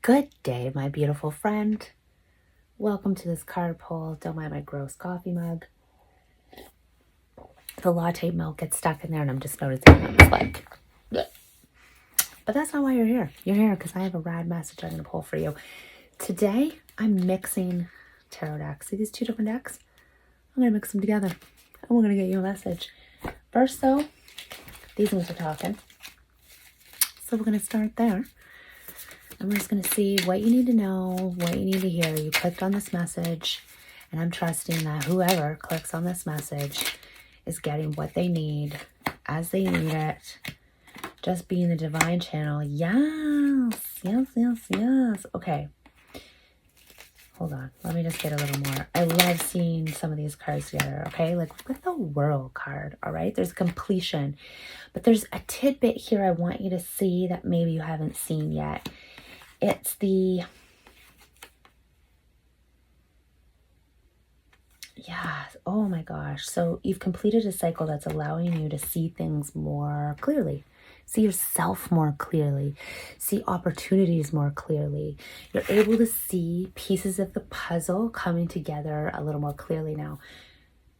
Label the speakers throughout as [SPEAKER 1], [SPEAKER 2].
[SPEAKER 1] Good day, my beautiful friend. Welcome to this card pull. Don't mind my gross coffee mug. The latte milk gets stuck in there and I'm just noticing it's like, bleh. But that's not why you're here. You're here because I have a rad message I'm going to pull for you. Today, I'm mixing tarot decks. See these two different decks? I'm going to mix them together and we're going to get you a message. First though, these ones are talking. So we're going to start there. And we're just going to see what you need to know, what you need to hear. You clicked on this message, and I'm trusting that whoever clicks on this message is getting what they need as they need it. Just being the divine channel. Yes. Okay. Hold on. Let me just get a little more. I love seeing some of these cards together, okay? Like, look at the World card, all right? There's completion. But there's a tidbit here I want you to see that maybe you haven't seen yet. It's the, oh my gosh. So you've completed a cycle that's allowing you to see things more clearly, see yourself more clearly, see opportunities more clearly. You're able to see pieces of the puzzle coming together a little more clearly now.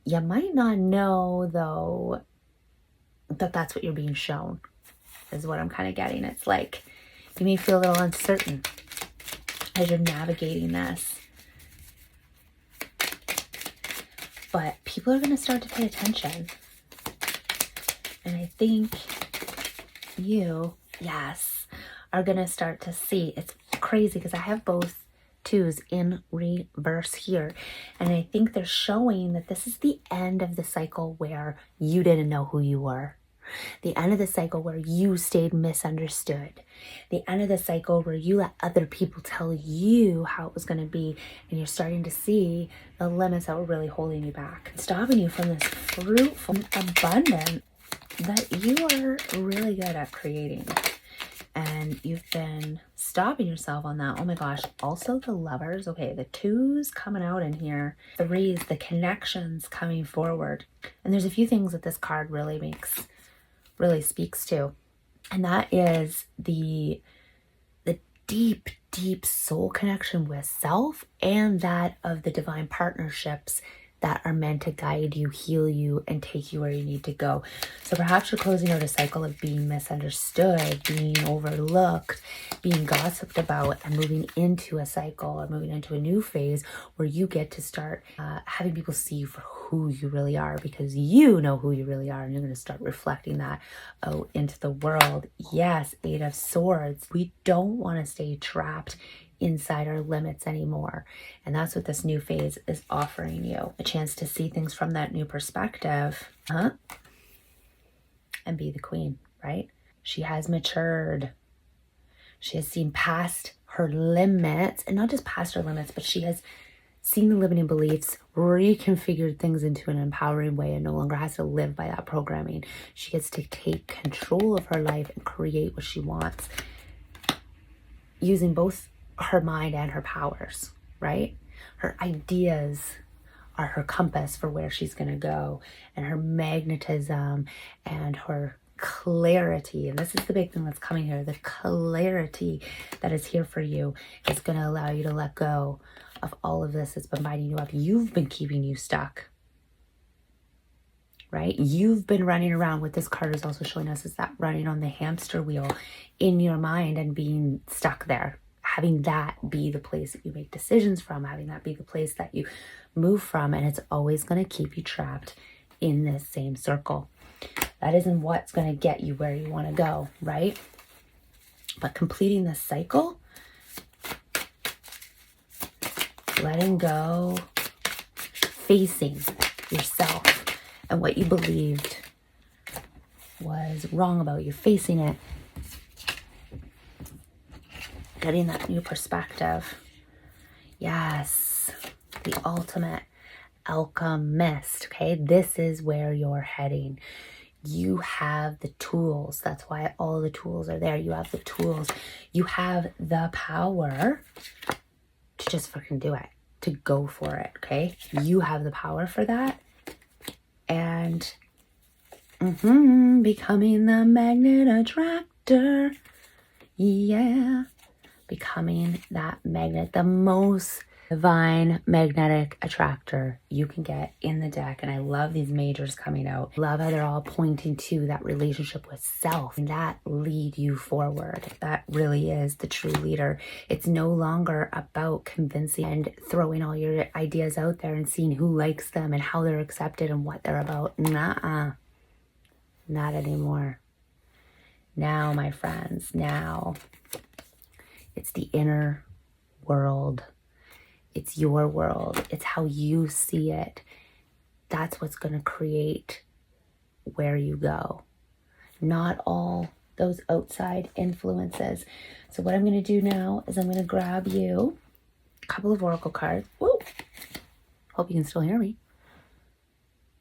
[SPEAKER 1] You might not know, though, that that's what you're being shown, is what I'm kind of getting. It's like you may feel a little uncertain as you're navigating this. But people are going to start to pay attention. And I think you, are going to start to see. It's crazy because I have both twos in reverse here. And I think they're showing that this is the end of the cycle where you didn't know who you were. The end of the cycle where you stayed misunderstood. The end of the cycle where you let other people tell you how it was going to be, and you're starting to see the limits that were really holding you back, stopping you from this fruitful abundance that you are really good at creating. And you've been stopping yourself on that. Oh my gosh. Also the Lovers. Okay, the twos coming out in here. Threes, the connections coming forward. And there's a few things that this card really speaks to, and that is the deep soul connection with self, and that of the divine partnerships that are meant to guide you, heal you, and take you where you need to go. So perhaps you're closing out a cycle of being misunderstood, being overlooked, being gossiped about, and moving into a cycle or moving into a new phase where you get to start having people see you for who you really are, because you know who you really are, and you're going to start reflecting that out into the world. Yes, Eight of Swords. We don't want to stay trapped inside our limits anymore. And that's what this new phase is offering you. A chance to see things from that new perspective. And be the queen, right? She has matured. She has seen past her limits, and not just past her limits, but she has seen the limiting beliefs, reconfigured things into an empowering way, and no longer has to live by that programming. She gets to take control of her life and create what she wants using both her mind and her powers, right? Her ideas are her compass for where she's going to go, and her magnetism and her clarity. And this is the big thing that's coming here. The clarity that is here for you is going to allow you to let go of all of this that's been binding you up. You've been keeping you stuck, right? You've been running around. What this card is also showing us is that running on the hamster wheel in your mind and being stuck there. Having that be the place that you make decisions from, having that be the place that you move from, and it's always going to keep you trapped in this same circle. That isn't what's going to get you where you want to go, right? But completing this cycle, letting go, facing yourself and what you believed was wrong about you, facing it, getting that new perspective. Yes, the ultimate alchemist, okay? This is where you're heading. You have the tools. That's why all the tools are there. You have the tools. You have the power to just freaking do it, to go for it, okay? You have the power for that. And becoming the magnet attractor. Yeah. becoming that magnet, the most divine magnetic attractor you can get in the deck. And I love these majors coming out. Love how they're all pointing to that relationship with self and that lead you forward. That really is the true leader. It's no longer about convincing and throwing all your ideas out there and seeing who likes them and how they're accepted and what they're about. Nuh-uh. Not anymore. Now, my friends, now it's the inner world. It's your world. It's how you see it. That's what's going to create where you go. Not all those outside influences. So what I'm going to do now is I'm going to grab you a couple of oracle cards. Woo! Hope you can still hear me.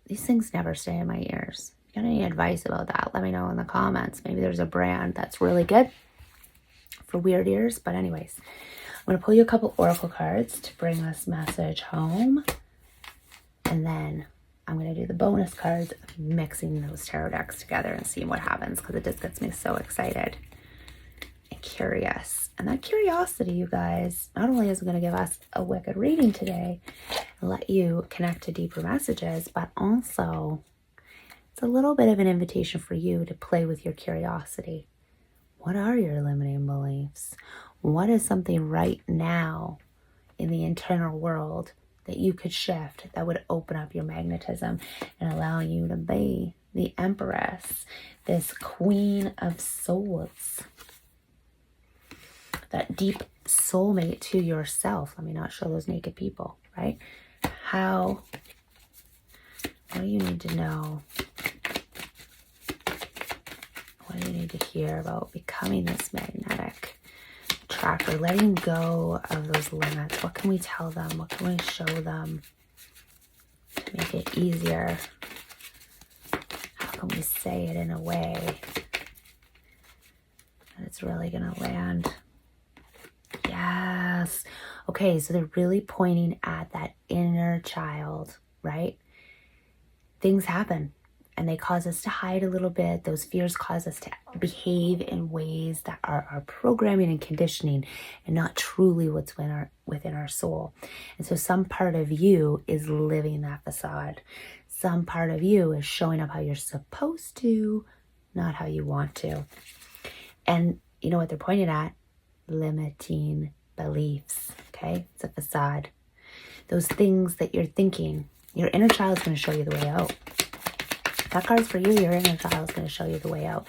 [SPEAKER 1] These things never stay in my ears. If you got any advice about that, let me know in the comments. Maybe there's a brand that's really good for weird ears. But anyways, I'm going to pull you a couple oracle cards to bring this message home. And then I'm going to do the bonus cards, mixing those tarot decks together and seeing what happens, because it just gets me so excited and curious. And that curiosity, you guys, not only is it going to give us a wicked reading today and let you connect to deeper messages, but also it's a little bit of an invitation for you to play with your curiosity. What are your limiting beliefs? What is something right now in the internal world that you could shift that would open up your magnetism and allow you to be the Empress, this Queen of Souls, that deep soulmate to yourself? Let me not show those naked people, right? What do you need to know? What do you need to hear about becoming this magnetic attractor, letting go of those limits? What can we tell them? What can we show them to make it easier? How can we say it in a way that it's really going to land? Yes. Okay, so they're really pointing at that inner child, right? Things happen and they cause us to hide a little bit. Those fears cause us to behave in ways that are our programming and conditioning and not truly what's within our soul. And so some part of you is living that facade. Some part of you is showing up how you're supposed to, not how you want to. And you know what they're pointing at? Limiting beliefs, okay? It's a facade. Those things that you're thinking, your inner child is going to show you the way out. That card's for you. Your inner child is going to show you the way out.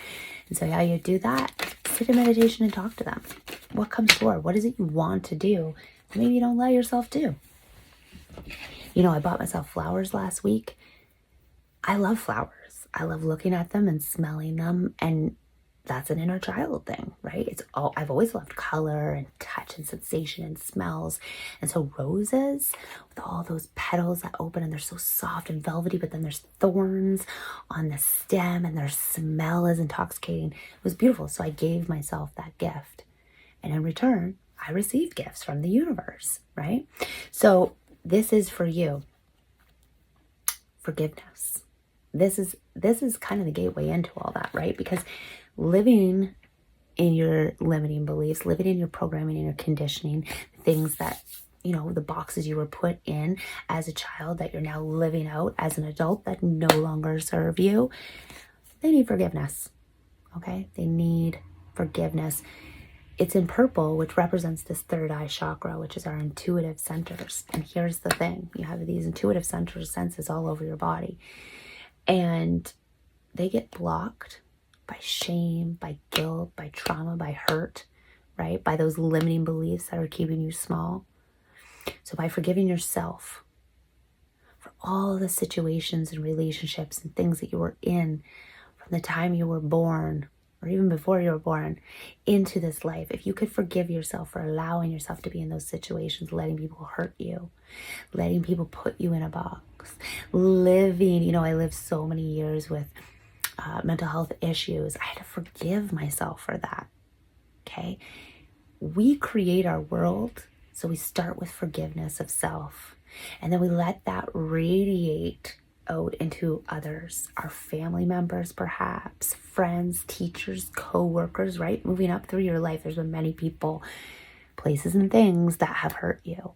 [SPEAKER 1] And so how you do that, sit in meditation and talk to them. What comes forward? What is it you want to do? Maybe you don't let yourself do. You know, I bought myself flowers last week. I love flowers. I love looking at them and smelling them, and that's an inner child thing, right? I've always loved color and touch and sensation and smells. And so roses with all those petals that open and they're so soft and velvety, but then there's thorns on the stem and their smell is intoxicating. It was beautiful. So I gave myself that gift. And in return, I received gifts from the universe, right? So this is for you. Forgiveness. This is kind of the gateway into all that, right? Because living in your limiting beliefs, living in your programming and your conditioning, things that, you know, the boxes you were put in as a child that you're now living out as an adult that no longer serve you, they need forgiveness, okay? They need forgiveness. It's in purple, which represents this third eye chakra, which is our intuitive centers. And here's the thing. You have these intuitive centers, senses all over your body. And they get blocked by shame, by guilt, by trauma, by hurt, right? By those limiting beliefs that are keeping you small. So by forgiving yourself for all the situations and relationships and things that you were in from the time you were born or even before you were born into this life, if you could forgive yourself for allowing yourself to be in those situations, letting people hurt you, letting people put you in a box, living, you know, I lived so many years with mental health issues. I had to forgive myself for that, okay? We create our world, so we start with forgiveness of self, and then we let that radiate out into others, our family members, perhaps friends, teachers, co-workers, right? Moving up through your life, there's been many people places and things that have hurt you,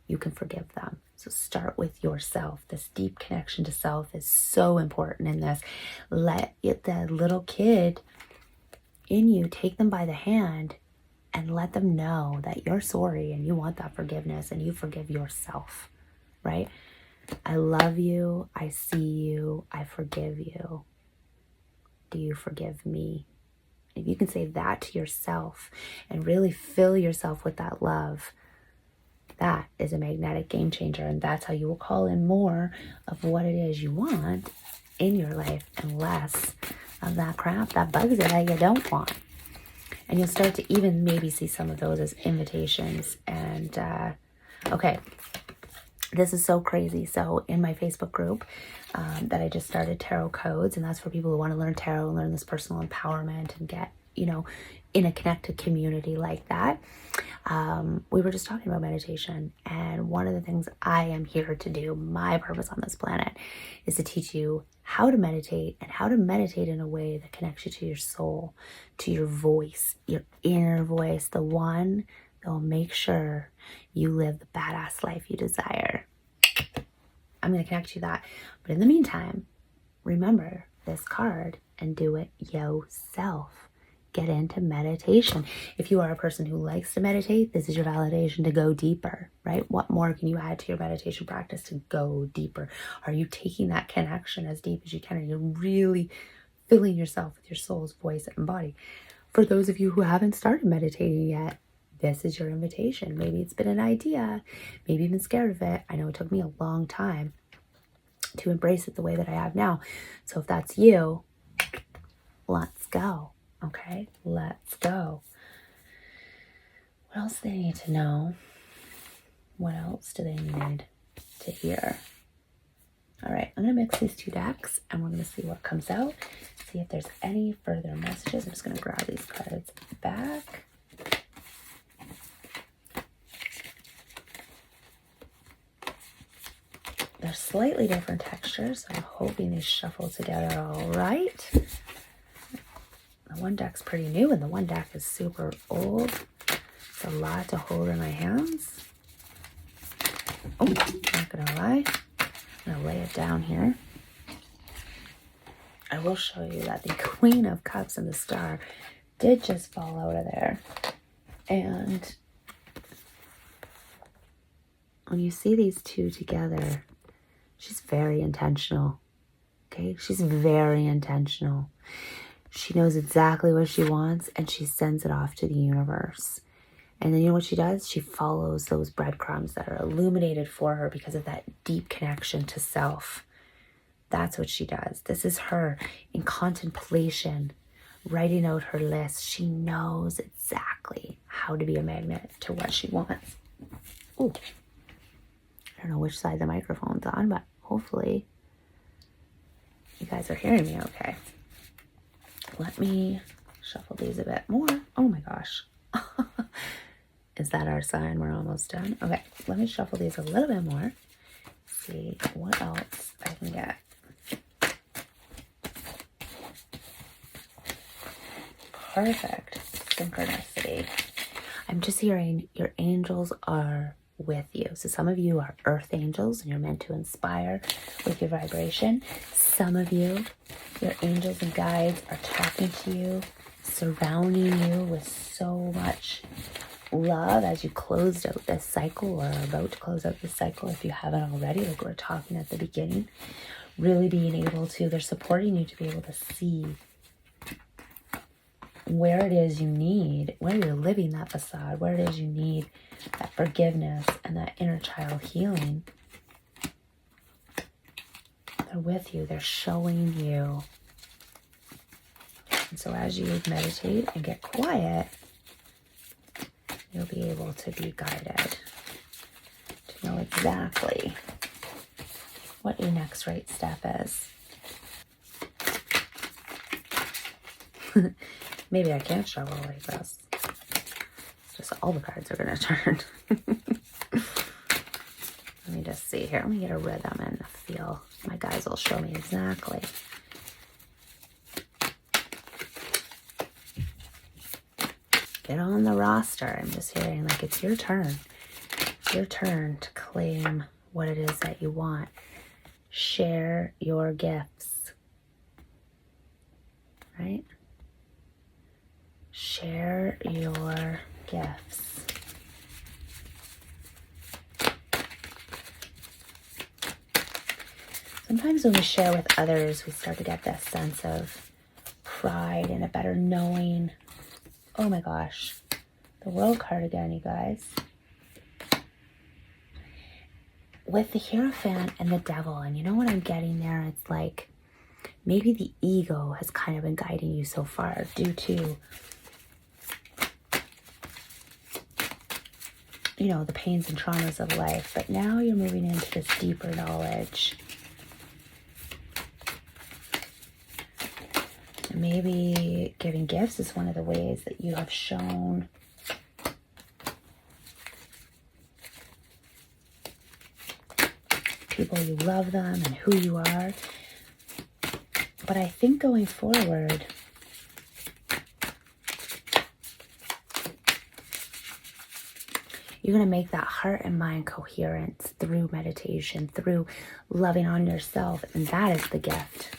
[SPEAKER 1] you can forgive them. So start with yourself. This deep connection to self is so important in this. Let the little kid in you take them by the hand and let them know that you're sorry and you want that forgiveness and you forgive yourself, right? I love you. I see you. I forgive you. Do you forgive me? If you can say that to yourself and really fill yourself with that love, that is a magnetic game changer. And that's how you will call in more of what it is you want in your life and less of that crap that bugs you that you don't want. And you'll start to even maybe see some of those as invitations. And okay, this is so crazy. So in my Facebook group that I just started, Tarot Codes, and that's for people who want to learn tarot and learn this personal empowerment and get, you know, in a connected community like that. We were just talking about meditation, and one of the things I am here to do, my purpose on this planet, is to teach you how to meditate and how to meditate in a way that connects you to your soul, to your voice, your inner voice, the one that will make sure you live the badass life you desire. I'm going to connect you to that. But in the meantime, remember this card and do it yourself. Get into meditation. If you are a person who likes to meditate, this is your validation to go deeper, right? What more can you add to your meditation practice to go deeper? Are you taking that connection as deep as you can? And you're really filling yourself with your soul's voice and body. For those of you who haven't started meditating yet, this is your invitation. Maybe it's been an idea. Maybe you've been scared of it. I know it took me a long time to embrace it the way that I have now. So if that's you, let's go. Okay, let's go. What else do they need to know? What else do they need to hear? All right, I'm going to mix these two decks and we're going to see what comes out. See if there's any further messages. I'm just going to grab these cards back. They're slightly different textures, so I'm hoping they shuffle together all right. The one deck's pretty new and the one deck is super old. It's a lot to hold in my hands. Oh, not gonna lie. I'm gonna lay it down here. I will show you that the Queen of Cups and the Star did just fall out of there. And when you see these two together, she's very intentional. Okay, she's very intentional. She knows exactly what she wants and she sends it off to the universe. And then you know what she does? She follows those breadcrumbs that are illuminated for her because of that deep connection to self. That's what she does. This is her in contemplation, writing out her list. She knows exactly how to be a magnet to what she wants. Ooh. I don't know which side the microphone's on, but hopefully you guys are hearing me okay. Let me shuffle these a bit more. Oh my gosh. Is that our sign? We're almost done. Okay, let me shuffle these a little bit more. See what else I can get. Perfect. Synchronicity. I'm just hearing your angels are with you. So some of you are earth angels and you're meant to inspire with your vibration. Some of you, your angels and guides are talking to you, surrounding you with so much love as you closed out this cycle or are about to close out this cycle if you haven't already, like we were talking at the beginning. Really being able to, they're supporting you to be able to see where it is you need, where you're living that facade, where it is you need that forgiveness and that inner child healing. They're with you. They're showing you. And so as you meditate and get quiet, you'll be able to be guided to know exactly what your next right step is. Maybe I can't shovel like this. It's just all the cards are going to turn. Let me just see here. Let me get a rhythm and a feel. My guys will show me exactly. Get on the roster. I'm just hearing like it's your turn. It's your turn to claim what it is that you want. Share your gifts. Right? Share your gifts. Sometimes when we share with others, we start to get this sense of pride and a better knowing. Oh my gosh. The World card again, you guys. With the Hierophant and the Devil, and you know what I'm getting there? It's like maybe the ego has kind of been guiding you so far due to, you know, the pains and traumas of life. But now you're moving into this deeper knowledge. And maybe giving gifts is one of the ways that you have shown people you love them and who you are. But I think going forward, you're going to make that heart and mind coherent through meditation, through loving on yourself. And that is the gift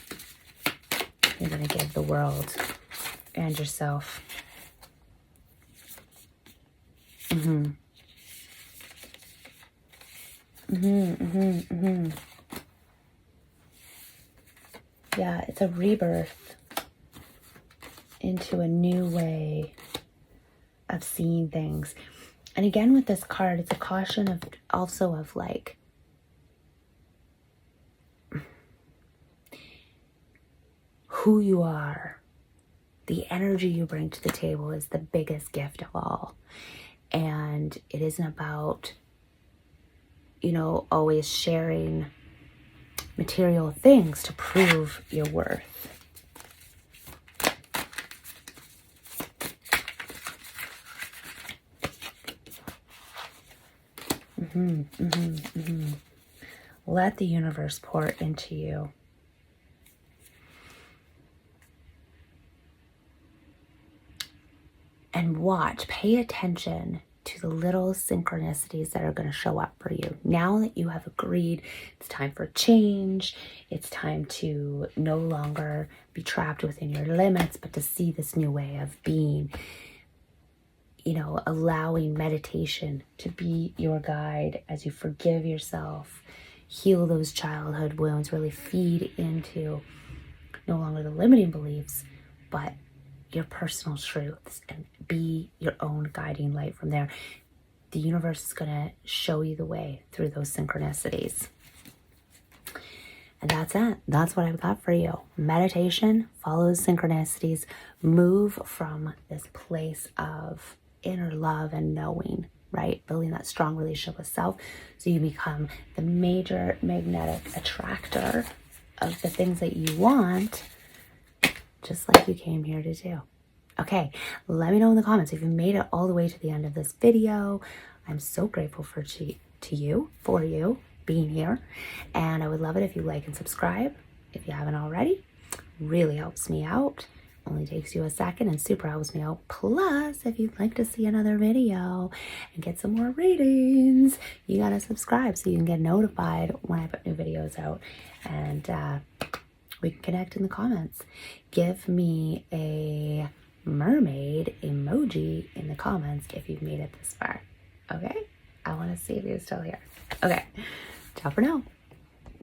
[SPEAKER 1] you're going to give the world and yourself. Yeah, it's a rebirth into a new way of seeing things. And again, with this card, it's a caution of also of like, who you are, the energy you bring to the table is the biggest gift of all. And it isn't about, you know, always sharing material things to prove your worth. Let the universe pour into you. And watch, pay attention to the little synchronicities that are going to show up for you. Now that you have agreed, it's time for change. It's time to no longer be trapped within your limits, but to see this new way of being. You know, allowing meditation to be your guide as you forgive yourself, heal those childhood wounds, really feed into no longer the limiting beliefs, but your personal truths, and be your own guiding light from there. The universe is going to show you the way through those synchronicities. And that's it. That's what I've got for you. Meditation, follow synchronicities, move from this place of inner love and knowing, right? Building that strong relationship with self so you become the major magnetic attractor of the things that you want, just like you came here to do. Okay, let me know in the comments if you made it all the way to the end of this video. I'm so grateful for you being here. And I would love it if you like and subscribe if you haven't already. Really helps me out. Only takes you a second and super helps me out. Plus, if you'd like to see another video and get some more ratings, you gotta subscribe so you can get notified when I put new videos out. And we can connect in the comments. Give me a mermaid emoji in the comments if you've made it this far. Okay? I want to see if you're still here. Okay. Ciao for now.